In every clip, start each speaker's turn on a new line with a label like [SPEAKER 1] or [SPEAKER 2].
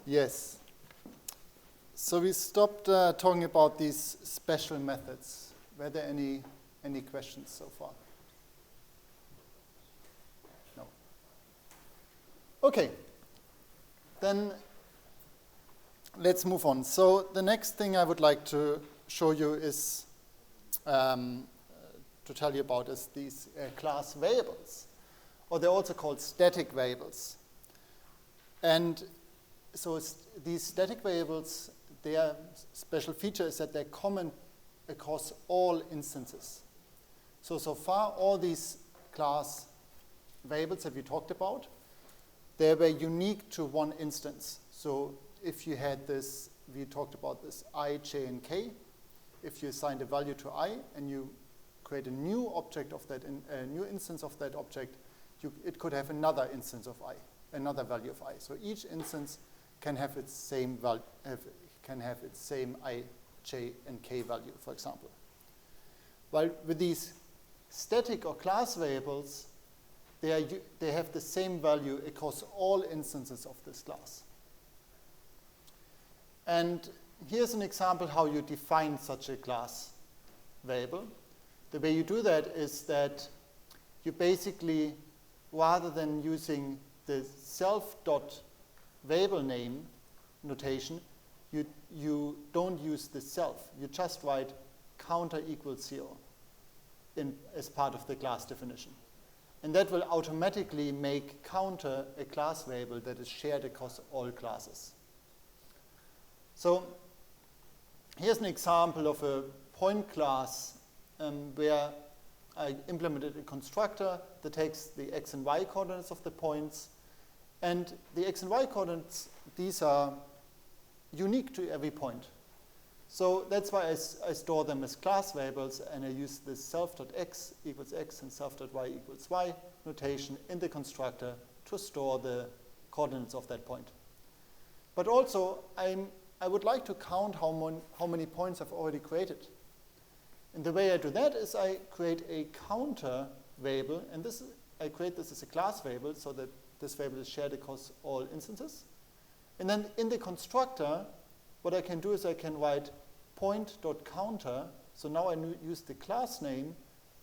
[SPEAKER 1] Yes. So we stopped talking about these special methods. Were there any questions so far? No. Okay. Then let's move on. So the next thing I would like to show you is to tell you about is these class variables, or they're also called static variables. And so these static variables, their special feature is that they're common across all instances. So far, all these class variables that we talked about, they were unique to one instance. So if you had this, we talked about this I, j, and k. If you assigned a value to I and you create a new object of that, a new instance of that object, it could have another instance of I, another value of I. So each instance can have its same value, can have its same I, j, and k value, for example. While with these static or class variables, they have the same value across all instances of this class. And here's an example how you define such a class variable. The way you do that is that you basically, rather than using the self.variable name notation, you don't use the self. You just write counter equals 0 as part of the class definition. And that will automatically make counter a class variable that is shared across all classes. So here's an example of a point class where I implemented a constructor that takes the x and y coordinates of the points. And the x and y coordinates, these are unique to every point. So that's why I store them as class variables, and I use this self.x equals x and self.y equals y notation in the constructor to store the coordinates of that point. But also, I would like to count how many points I've already created. And the way I do that is I create a counter variable, and I create this as a class variable so that this variable is shared across all instances. And then in the constructor, what I can do is I can write point.counter. So now I use the class name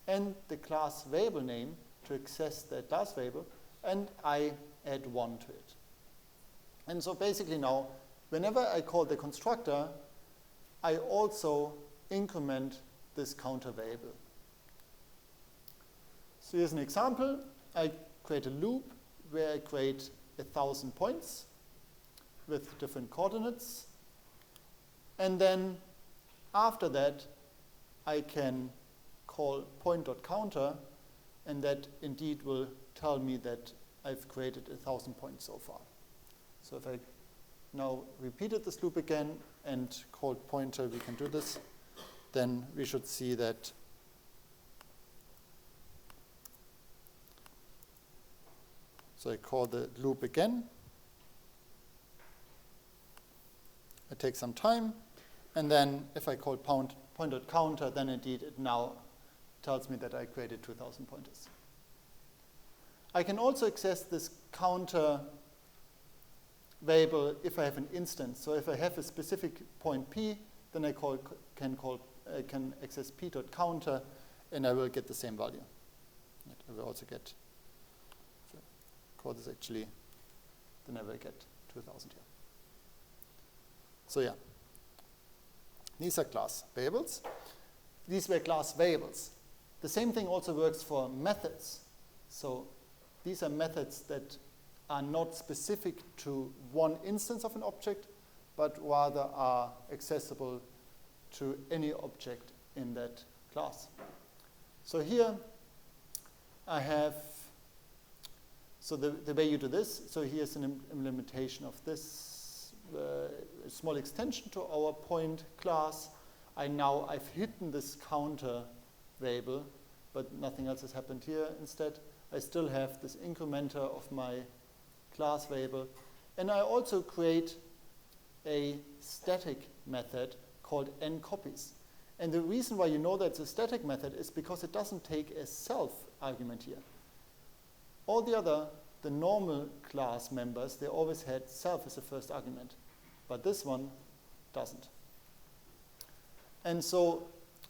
[SPEAKER 1] and the class variable name to access the class variable, and I add 1 to it. And so basically now, whenever I call the constructor, I also increment this counter variable. So here's an example. I create a loop where I create 1,000 points with different coordinates. And then after that, I can call point.counter, and that indeed will tell me that I've created 1,000 points so far. So if I now repeated this loop again and called pointer, we can do this, then we should see that so I call the loop again. It takes some time, and then if I call point.counter, then indeed it now tells me that I created 2,000 pointers. I can also access this counter variable if I have an instance. So if I have a specific point p, then I can access p.counter, and I will get the same value. I will also get, if I call this actually, then I will get 2,000 here. So yeah, these are class variables. These were class variables. The same thing also works for methods. So these are methods that are not specific to one instance of an object, but rather are accessible to any object in that class. So here I have, so the way you do this, so here's an implementation of this small extension to our point class. I've hidden this counter variable, but nothing else has happened here. Instead, I still have this incrementer of my class variable. And I also create a static method called nCopies. And the reason why you know that it's a static method is because it doesn't take a self argument here. All the other the normal class members, they always had self as the first argument. But this one doesn't. And so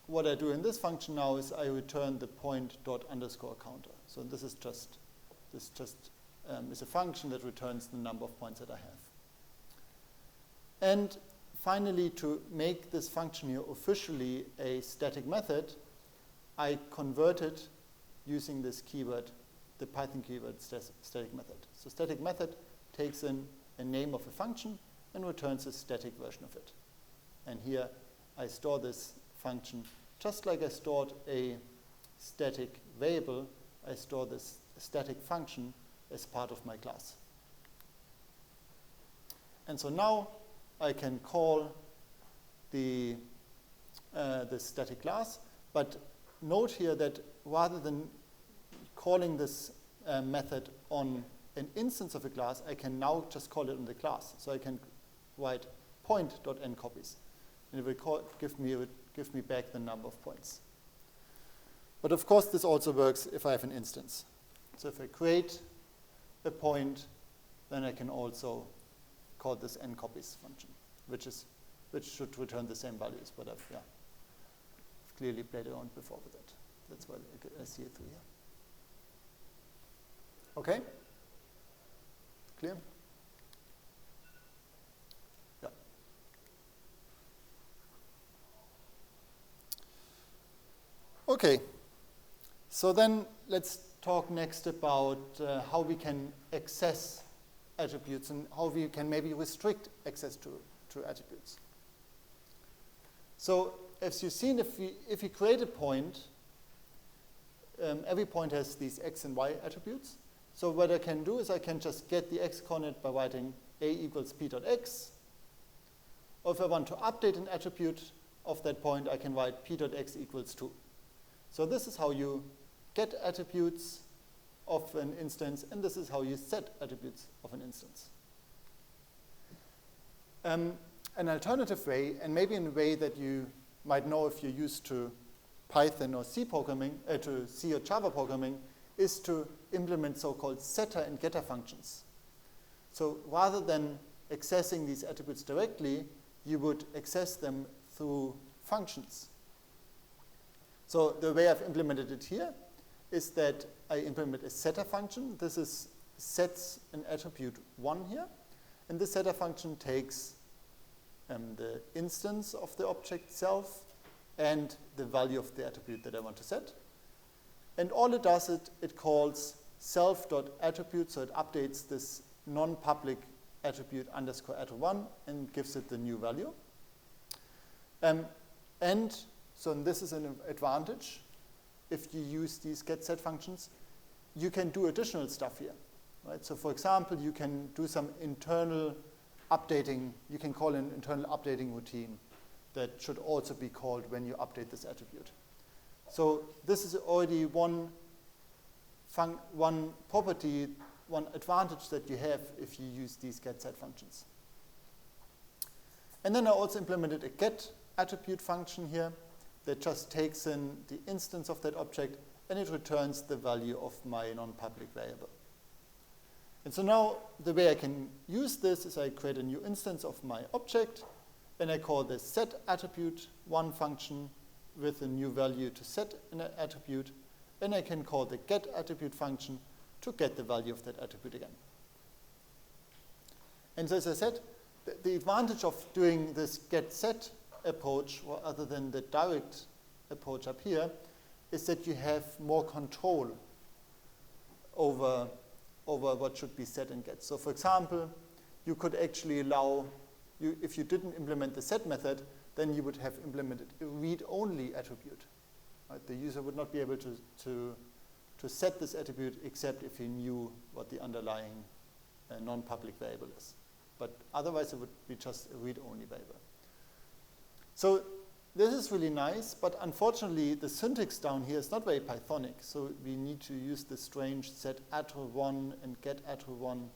[SPEAKER 1] what I do in this function now is I return the point._counter. So this is just is a function that returns the number of points that I have. And finally, to make this function here officially a static method, I convert it using this keyword, the Python keyword static method. So static method takes in a name of a function and returns a static version of it. And here I store this function just like I stored a static variable. I store this static function as part of my class. And so now I can call the static class, but note here that rather than calling this method on an instance of a class, I can now just call it on the class. So I can write point.nCopies, and it will give me back the number of points. But of course, this also works if I have an instance. So if I create a point, then I can also call this nCopies function, which should return the same values, but I've clearly played around before with it. That's why I see it through here. Okay? Clear? Yeah. Okay. So then let's talk next about how we can access attributes and how we can maybe restrict access to attributes. So as you've seen, if we create a point, every point has these x and y attributes. So what I can do is I can just get the x coordinate by writing a equals p.x. Or if I want to update an attribute of that point, I can write p.x equals 2. So this is how you get attributes of an instance, and this is how you set attributes of an instance. An alternative way, and maybe in a way that you might know if you're used to Python or C programming, to C or Java programming, is to implement so-called setter and getter functions. So rather than accessing these attributes directly, you would access them through functions. So the way I've implemented it here is that I implement a setter function. This sets an attribute 1 here. And this setter function takes the instance of the object itself and the value of the attribute that I want to set. And all it does, it calls self.attribute, so it updates this non-public attribute underscore attr1 and gives it the new value. And so this is an advantage. If you use these getSet functions, you can do additional stuff here. Right? So for example, you can do some internal updating. You can call an internal updating routine that should also be called when you update this attribute. So this is already one property, one advantage that you have if you use these getSet functions. And then I also implemented a getAttribute function here that just takes in the instance of that object and it returns the value of my non-public variable. And so now the way I can use this is I create a new instance of my object and I call the setAttribute1 function with a new value to set an attribute, and I can call the getAttribute function to get the value of that attribute again. And so as I said, the advantage of doing this getSet approach rather than the direct approach up here is that you have more control over what should be set and get. So for example, you could actually allow, if you didn't implement the set method, then you would have implemented a read-only attribute. Right? The user would not be able to set this attribute except if he knew what the underlying non-public variable is. But otherwise, it would be just a read-only variable. So this is really nice, but unfortunately, the syntax down here is not very Pythonic. So we need to use the strange setAttr1 and getAttr1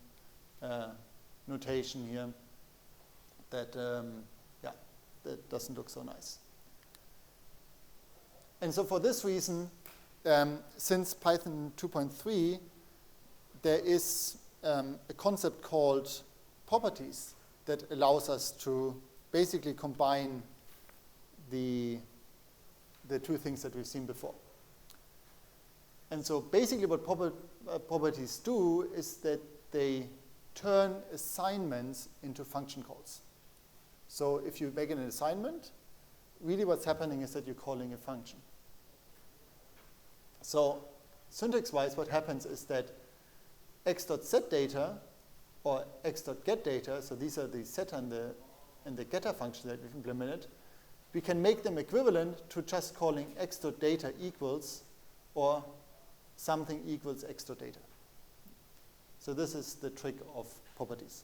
[SPEAKER 1] notation here that that doesn't look so nice. And so for this reason, since Python 2.3, there is a concept called properties that allows us to basically combine the two things that we've seen before. And so basically what properties do is that they turn assignments into function calls. So if you make an assignment, really what's happening is that you're calling a function. So syntax-wise, what happens is that x.setData or x.getData, so these are the setter and the getter functions that we've implemented, we can make them equivalent to just calling x.data equals or something equals x.data. So this is the trick of properties.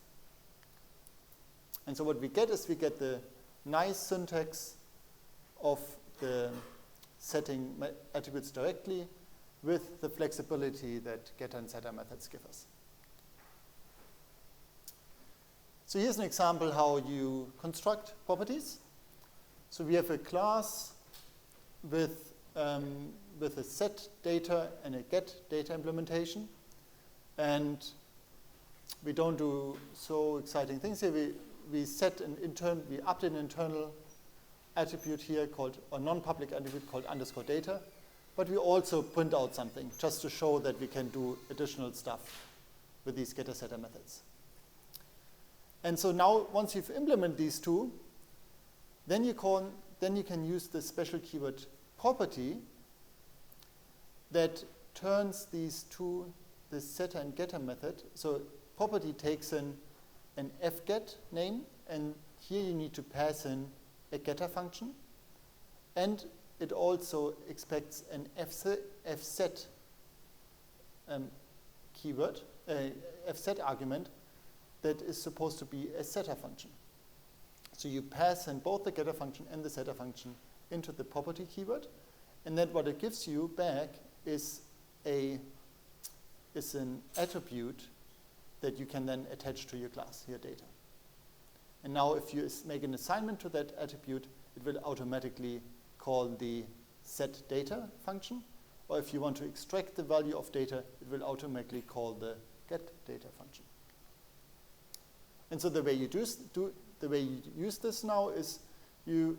[SPEAKER 1] And so what we get is we get the nice syntax of the setting attributes directly with the flexibility that getter and setter methods give us. So here's an example how you construct properties. So we have a class with a set data and a get data implementation. And we don't do so exciting things here. We set an we update an internal attribute here called, or non-public attribute called _data. But we also print out something just to show that we can do additional stuff with these getter setter methods. And so now once you've implemented these two, then you can use the special keyword property that turns these two, the setter and getter method. So property takes an fget name, and here you need to pass in a getter function, and it also expects an fset keyword, fset argument that is supposed to be a setter function. So you pass in both the getter function and the setter function into the property keyword, and then what it gives you back is an attribute that you can then attach to your class, your data. And now if you make an assignment to that attribute, it will automatically call the setData function, or if you want to extract the value of data, it will automatically call the getData function. And so the way you use this now is the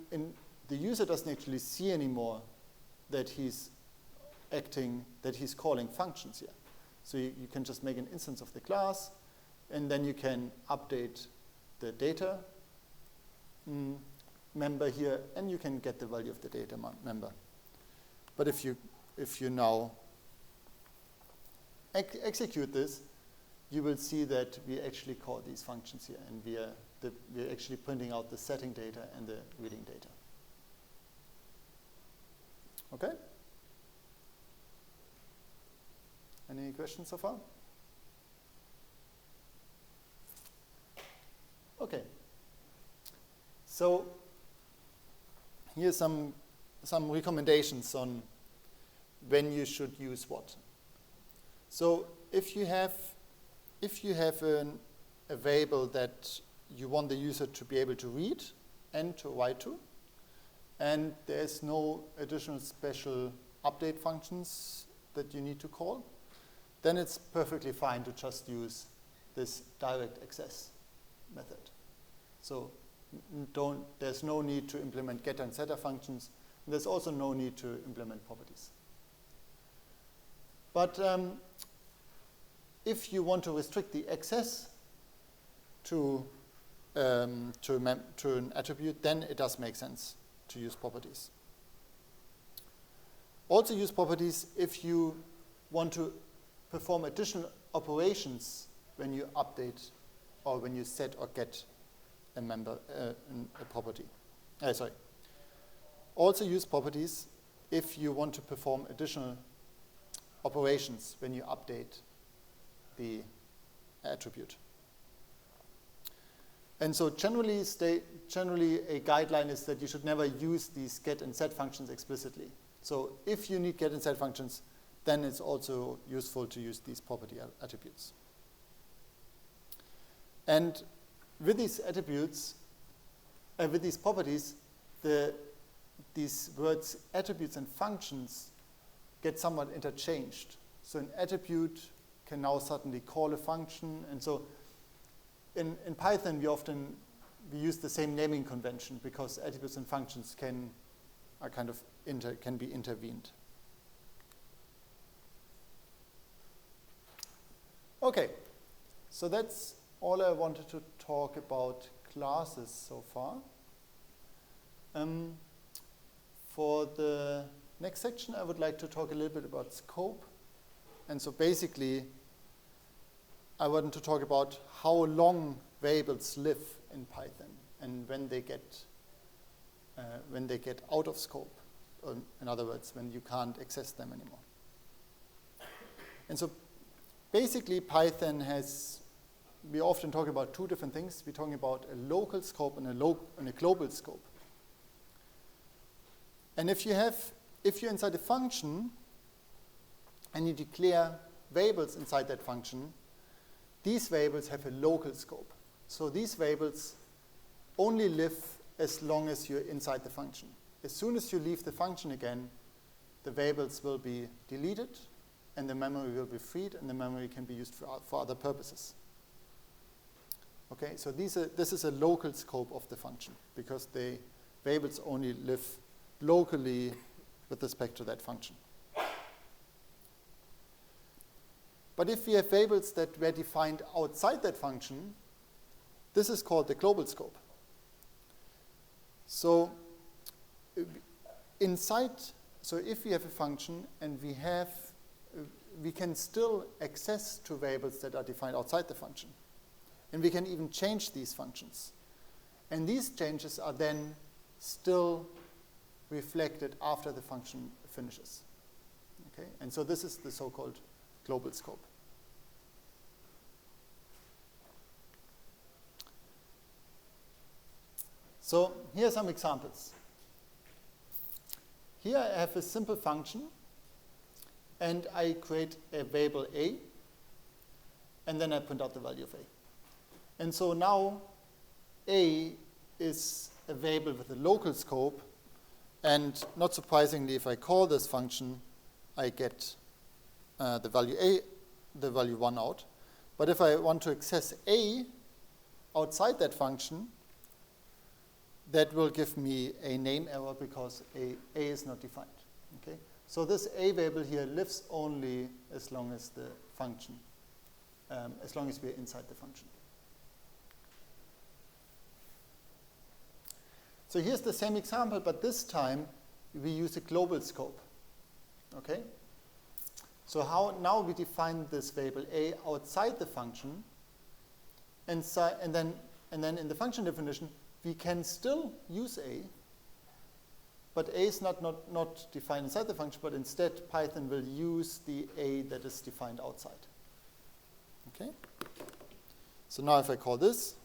[SPEAKER 1] user doesn't actually see anymore that he's calling functions here. So you can just make an instance of the class, and then you can update the data member here, and you can get the value of the data member. But if you now execute this, you will see that we actually call these functions here, and we're actually printing out the setting data and the reading data. Okay? Any questions so far? Okay. So here's some recommendations on when you should use what. So if you have a variable that you want the user to be able to read and to write to, and there's no additional special update functions that you need to call, then it's perfectly fine to just use this direct access method. So there's no need to implement getter and setter functions, and there's also no need to implement properties. But if you want to restrict the access to an attribute, then it does make sense to use properties. Also use properties if you want to perform additional operations when you update or when you set or get a property. Also use properties if you want to perform additional operations when you update the attribute. And so generally a guideline is that you should never use these get and set functions explicitly. So if you need get and set functions, then it's also useful to use these property attributes. And with these attributes, with these properties, these words attributes and functions get somewhat interchanged. So an attribute can now suddenly call a function. And so in Python, we use the same naming convention because attributes and functions can be intervened. Okay, so that's all I wanted to talk about classes so far. For the next section, I would like to talk a little bit about scope. And so basically, I want to talk about how long variables live in Python and when they get out of scope. Or in other words, when you can't access them anymore. And so basically, Python we often talk about two different things. We're talking about a local scope and a global scope. And if you're inside a function and you declare variables inside that function, these variables have a local scope. So these variables only live as long as you're inside the function. As soon as you leave the function again, the variables will be deleted and the memory will be freed and the memory can be used for other purposes. Okay, so this is a local scope of the function because the variables only live locally with respect to that function. But if we have variables that were defined outside that function, this is called the global scope. So if we have a function and we can still access to variables that are defined outside the function. And we can even change these functions. And these changes are then still reflected after the function finishes. Okay? And so this is the so-called global scope. So here are some examples. Here I have a simple function, and I create a variable a, and then I print out the value of a. And so now a is a variable with a local scope, and not surprisingly, if I call this function, I get the value a, the value 1 out. But if I want to access a outside that function, that will give me a name error because a is not defined. Okay? So this a variable here lives only as long as the function, as long as we're inside the function. So here's the same example, but this time we use a global scope. Okay? So now we define this variable a outside the function, and then in the function definition we can still use a, but a is not defined inside the function, but instead Python will use the a that is defined outside. Okay? So now if I call this,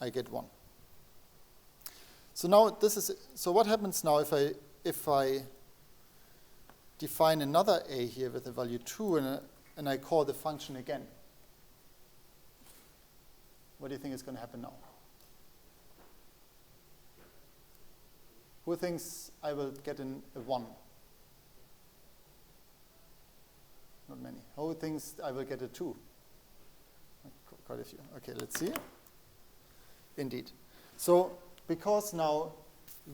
[SPEAKER 1] I get 1. So now so what happens now if I define another a here with a value 2 and I call the function again? What do you think is going to happen now? Who thinks I will get a 1? Not many. Who thinks I will get a 2? Quite a few. Okay, let's see. Indeed. So because now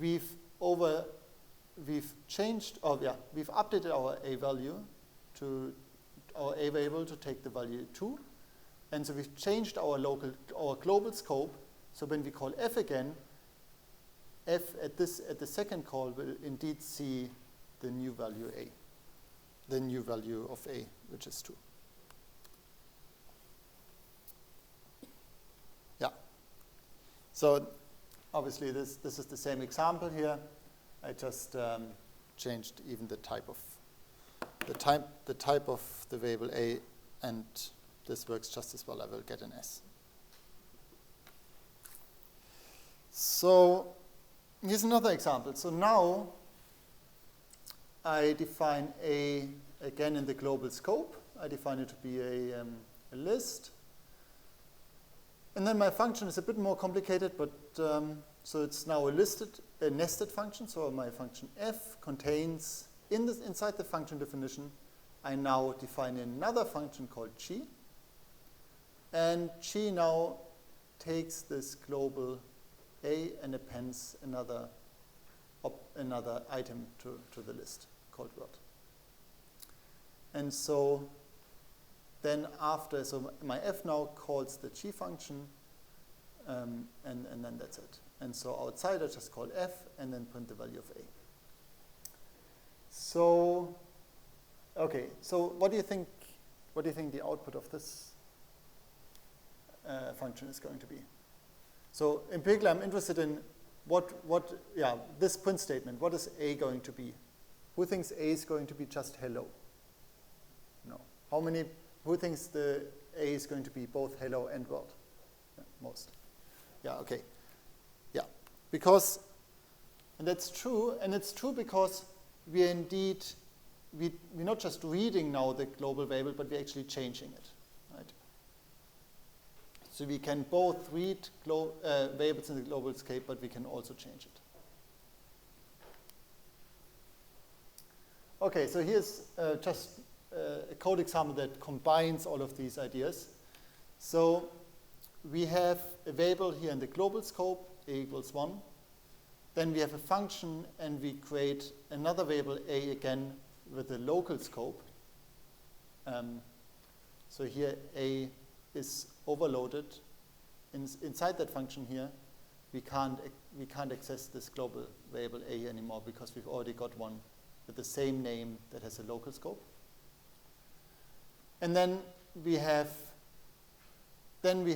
[SPEAKER 1] we've updated our a value to our a variable to take the value 2, and so we've changed our global scope. So when we call f again, f at the second call will indeed see the new value a, the new value of a, which is 2. Yeah. So obviously this is the same example here. I just changed even the type of the variable a, and this works just as well. I will get an s. So here's another example. So now I define a again in the global scope. I define it to be a list. And then my function is a bit more complicated, but so it's now a nested function. So my function f contains inside the function definition I now define another function called g. And g now takes this global a and appends another item to the list called word. And so then after, so my f now calls the g function, and then that's it. And so outside I just call f and then print the value of a. So, okay, so what do you think the output of this function is going to be? So empirically I'm interested in this print statement, what is a going to be? Who thinks a is going to be just hello? No. Who thinks the a is going to be both hello and word? Yeah, most. Yeah, okay. Yeah, because, and that's true, and it's true because we're not just reading now the global variable, but we're actually changing it, right? So we can both read variables in the global scape, but we can also change it. Okay, so here's just a code example that combines all of these ideas. So we have a variable here in the global scope, a equals 1. Then we have a function, and we create another variable, a again, with a local scope. So here a is overloaded. Inside that function here, we can't access this global variable a anymore because we've already got one with the same name that has a local scope. And then we have an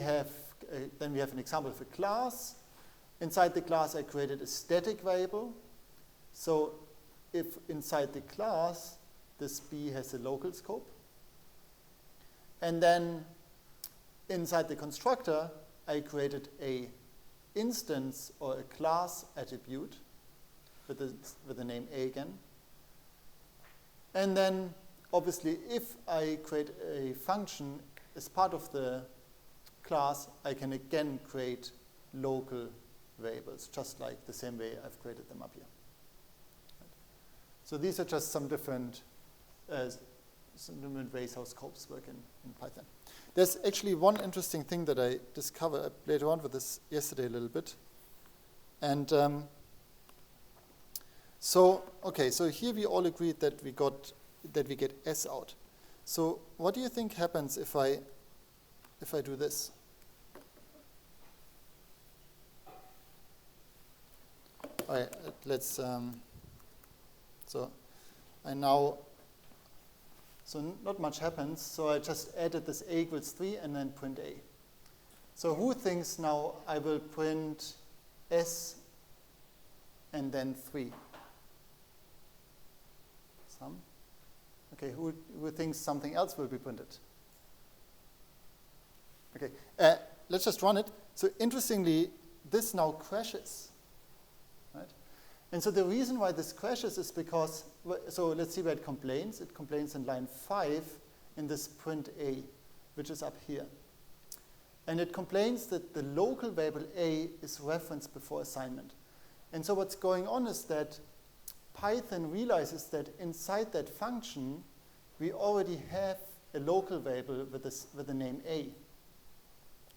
[SPEAKER 1] example of a class. Inside the class, I created a static variable. So if inside the class, this b has a local scope. And then inside the constructor, I created a instance or a class attribute with the name a again. And then, obviously, if I create a function as part of the class, I can again create local variables, just like the same way I've created them up here. Right. So these are just some different ways how scopes work in Python. There's actually one interesting thing that I discovered. I played around with this yesterday a little bit. And so here we all agreed that we get s out. So what do you think happens if I do this? All right, let's so not much happens, so I just added this a equals 3 and then print a. So who thinks now I will print s and then 3? Some? Okay, who thinks something else will be printed? Okay, let's just run it. So interestingly, this now crashes, right? And so the reason why this crashes is because, so let's see where it complains. It complains in line 5 in this print a, which is up here. And it complains that the local variable a is referenced before assignment. And so what's going on is that Python realizes that inside that function, we already have a local variable with the name a.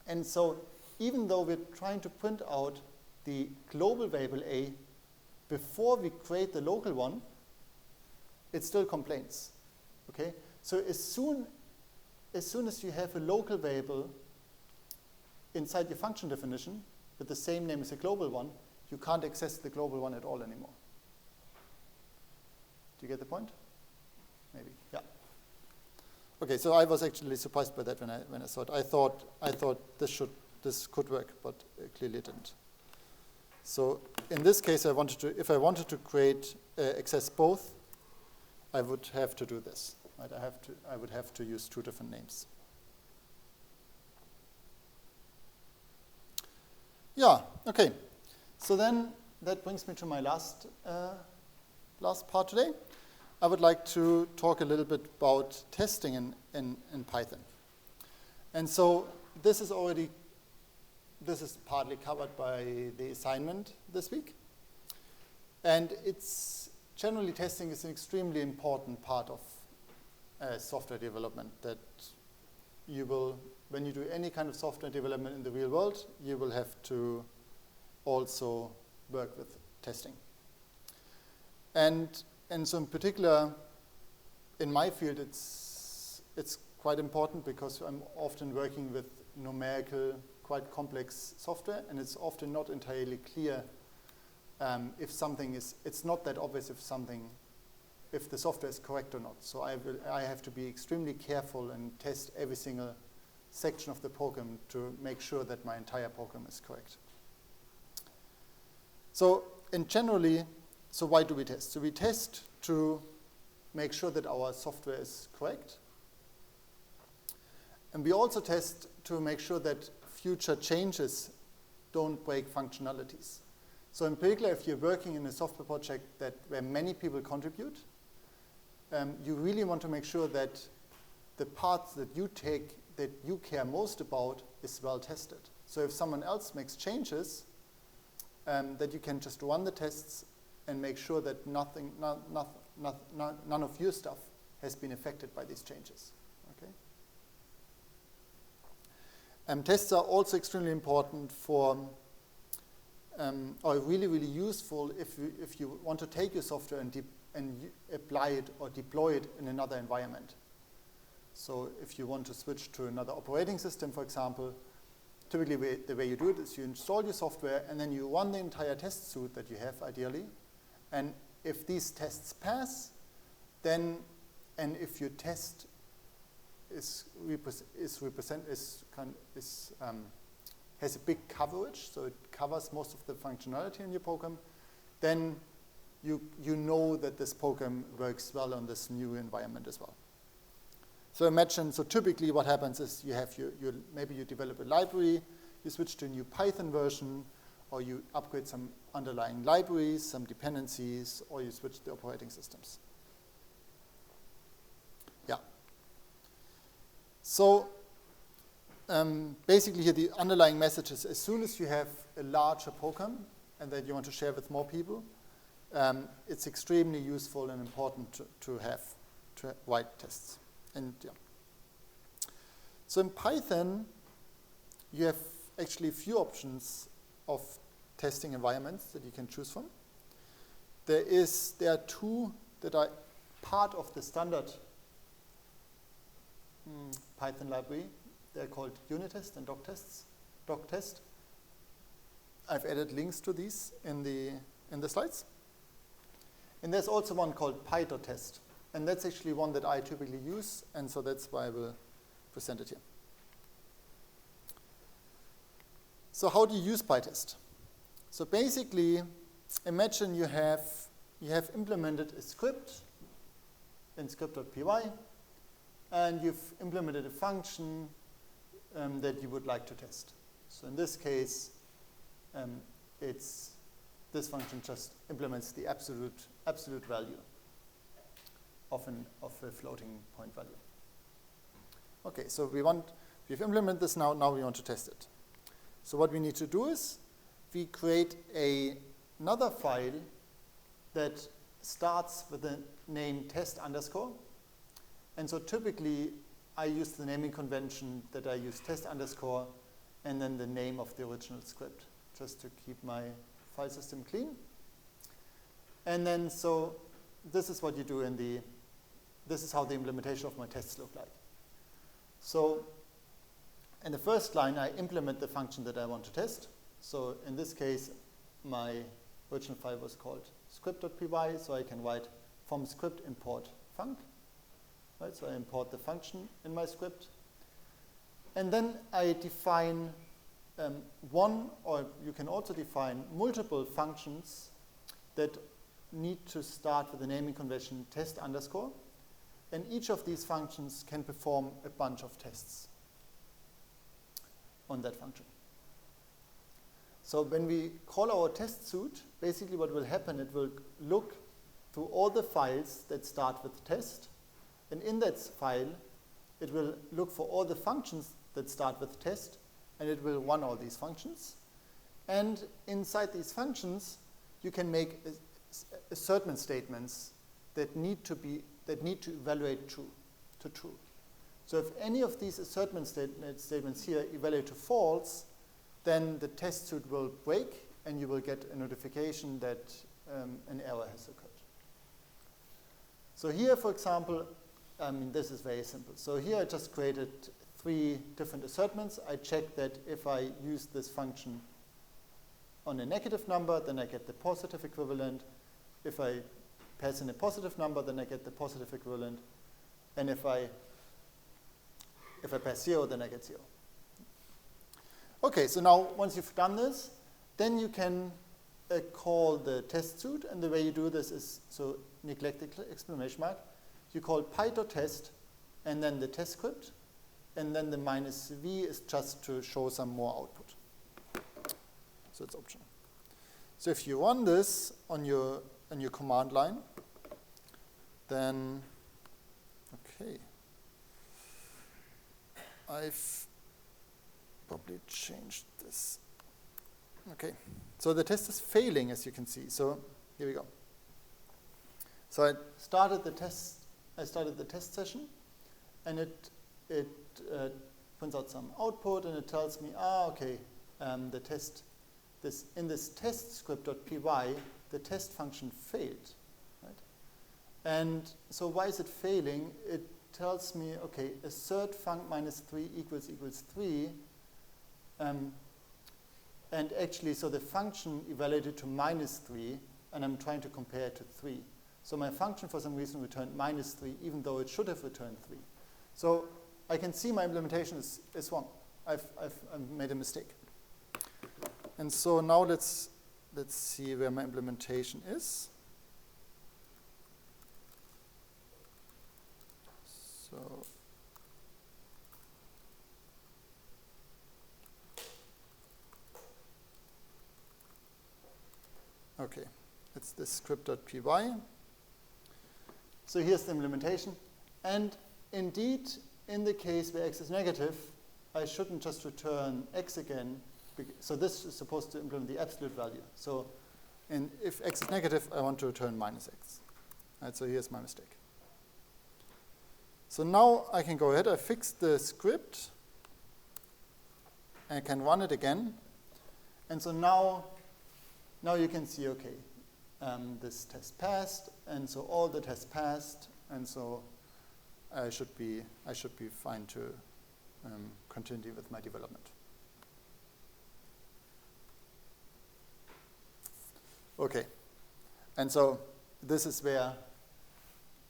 [SPEAKER 1] And so even though we're trying to print out the global variable a before we create the local one, it still complains. Okay? So as soon as you have a local variable inside your function definition with the same name as the global one, you can't access the global one at all anymore. Do you get the point? Maybe. Yeah. Okay, so I was actually surprised by that when I saw it. I thought this could work, but clearly it didn't. So in this case, if I wanted to create access both, I would have to do this. Right? I would have to use 2 different names. Yeah. Okay. So then that brings me to my last part today. I would like to talk a little bit about testing in Python. And so this is partly covered by the assignment this week. And generally testing is an extremely important part software development, that you will, when you do any kind of software development in the real world, you will have to also work with testing. And so in particular, in my field, it's quite important because I'm often working with numerical, quite complex software, and it's often not entirely clear if something is, it's not that obvious if the software is correct or not. So I have to be extremely careful and test every single section of the program to make sure that my entire program is correct. So generally, so why do we test? So we test to make sure that our software is correct. And we also test to make sure that future changes don't break functionalities. So in particular, if you're working in a software project where many people contribute, you really want to make sure that the parts that you take, that you care most about, is well tested. So if someone else makes changes, that you can just run the tests and make sure that none of your stuff has been affected by these changes. Okay? Tests are also extremely important for, or really, really useful if you want to take your software and apply it or deploy it in another environment. So if you want to switch to another operating system, for example, typically the way you do it is you install your software and then you run the entire test suite that you have, ideally. And if these tests pass, then, and if your test has a big coverage, so it covers most of the functionality in your program, then you know that this program works well on this new environment as well. So imagine, so typically what happens is you have maybe you develop a library, you switch to a new Python version, or you upgrade some underlying libraries, some dependencies, or you switch the operating systems. Yeah. So basically here the underlying message is, as soon as you have a larger program and that you want to share with more people, it's extremely useful and important to write tests. And yeah. So in Python, you have actually a few options of testing environments that you can choose from. There are two that are part of the standard Python library. They're called unit test and doc test. I've added links to these in the slides. And there's also one called py.test. And that's actually one that I typically use, and so that's why I will present it here. So how do you use py.test? So basically, imagine you have implemented a script in script.py, and you've implemented a function that you would like to test. So in this case, this function just implements the absolute value of a floating point value. Okay, so we've implemented this now we want to test it. So what we need to do is we create another file that starts with the name test underscore. And so typically I use the naming convention that I use test underscore and then the name of the original script, just to keep my file system clean. And then so this is what you do this is how the implementation of my tests look like. So in the first line, I implement the function that I want to test. So in this case, my original file was called script.py, so I can write from script import func. Right? So I import the function in my script. And then I define one, or you can also define multiple functions that need to start with the naming convention test underscore. And each of these functions can perform a bunch of tests on that function. So when we call our test suite, basically what will happen, it will look through all the files that start with test. And in that file, it will look for all the functions that start with test, and it will run all these functions. And inside these functions, you can make assertment statements that need to evaluate true. to true. So if any of these assertment statements here evaluate to false, then the test suite will break and you will get a notification that an error has occurred. So here, for example, this is very simple. So here I just created 3 different assertments. I check that if I use this function on a negative number, then I get the positive equivalent. If I pass in a positive number, then I get the positive equivalent. And if I pass 0, then I get 0. Okay, so now once you've done this, then you can call the test suite. And the way you do this is, so neglect the exclamation mark. You call py.test and then the test script. And then the -v is just to show some more output. So it's optional. So if you run this on your command line, then, okay, I've probably changed this. Okay, so the test is failing, as you can see. So here we go. So I started the test session, and it prints out some output, and it tells me, okay, in this test script.py, the test function failed, right? And so why is it failing? It tells me, okay, assert func -3 equals 3, and actually, so the function evaluated to -3, and I'm trying to compare it to 3. So my function, for some reason, returned -3, even though it should have returned 3. So I can see my implementation is wrong. I've made a mistake. And so now let's see where my implementation is. So okay, it's this script.py. So here's the implementation. And indeed, in the case where x is negative, I shouldn't just return x again. So this is supposed to implement the absolute value. So if x is negative, I want to return -x. Right, so here's my mistake. So now I can go ahead. I fixed the script. And I can run it again. And so now you can see, okay, this test passed. And so all the tests passed. And so I should be fine to continue with my development. Okay, and so this is where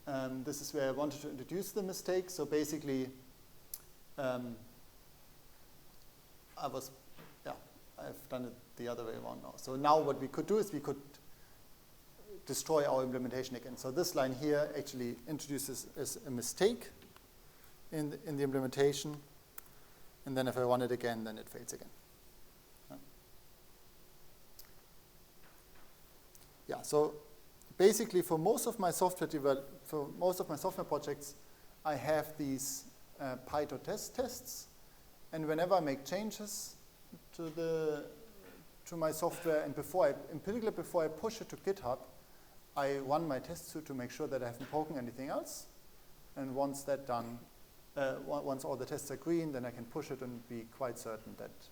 [SPEAKER 1] I wanted to introduce the mistake. So basically, I've done it the other way around now. So now what we could do is we could destroy our implementation again. So this line here actually introduces as a mistake in the implementation, and then if I run it again, then it fails again. Yeah, so basically for most of my software projects, I have these py.test tests, and whenever I make changes to my software, and in particular before I push it to GitHub, I run my test suite to make sure that I haven't broken anything else. And once that's done, once all the tests are green, then I can push it and be quite certain that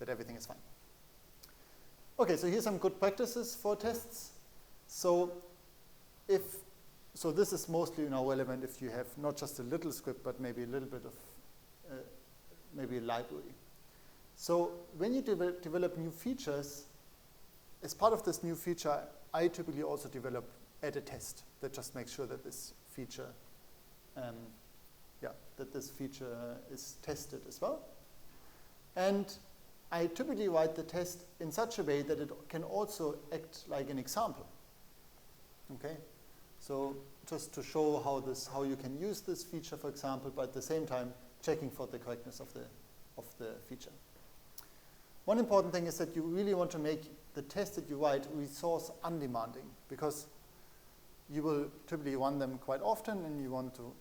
[SPEAKER 1] everything is fine. Okay, so here's some good practices for tests. So this is mostly now relevant if you have not just a little script, but maybe a little bit of maybe a library. So when you develop new features, as part of this new feature, I typically also add a test that just makes sure that this feature, is tested as well. And I typically write the test in such a way that it can also act like an example. Okay, so just to show how you can use this feature, for example, but at the same time checking for the correctness of the feature. One important thing is that you really want to make the test that you write resource undemanding, because you will typically run them quite often, and you want to,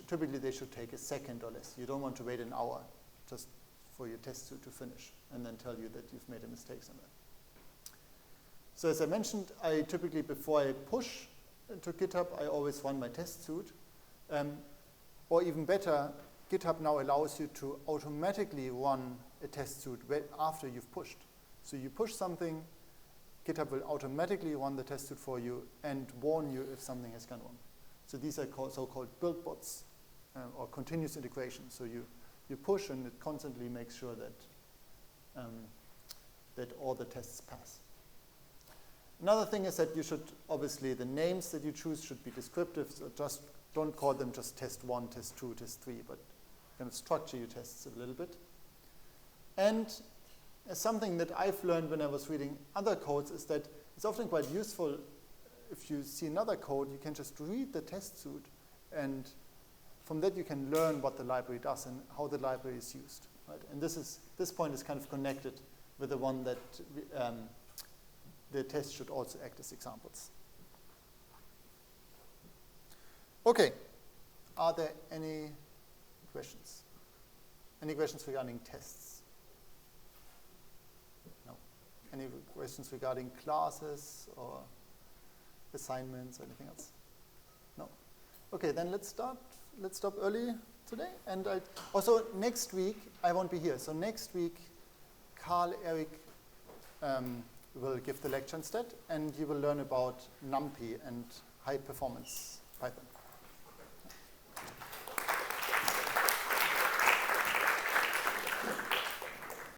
[SPEAKER 1] typically they should take a second or less. You don't want to wait an hour just for your test to finish and then tell you that you've made a mistake somewhere. So as I mentioned, I typically, before I push, to GitHub, I always run my test suite. Or even better, GitHub now allows you to automatically run a test suite after you've pushed. So you push something, GitHub will automatically run the test suite for you and warn you if something has gone wrong. So these are so-called build bots or continuous integration. So you push and it constantly makes sure that, that all the tests pass. Another thing is that you should, obviously, the names that you choose should be descriptive. So just don't call them just test 1, test 2, test 3, but kind of structure your tests a little bit. And something that I've learned when I was reading other codes is that it's often quite useful if you see another code, you can just read the test suite, and from that you can learn what the library does and how the library is used. Right? And this point is kind of connected with the one that the test should also act as examples. Okay, are there any questions? Any questions regarding tests? No. Any questions regarding classes or assignments or anything else? No. Okay, then let's start. Let's stop early today. And also next week I won't be here. So next week, Carl Eric will give the lecture instead, and you will learn about NumPy and high performance Python.